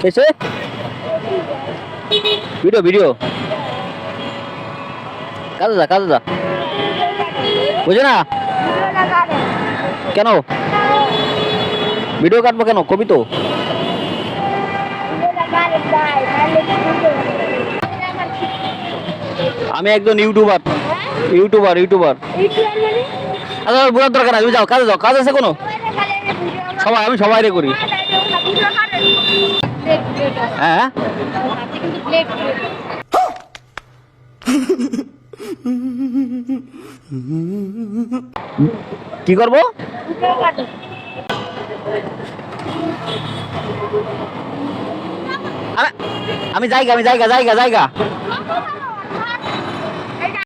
এসে video video কাজে যা বুঝে না কেন ভিডিও কাটবো কেন কবি তো আমি একজন ইউটিউবার ইউটিউবার আচ্ছা বোঝার দরকার নাই তুমি যাও কাজে যাও কাজ আছে কোনো আমি সবাই করি হ্যাঁ কি করবো আমি জায়গা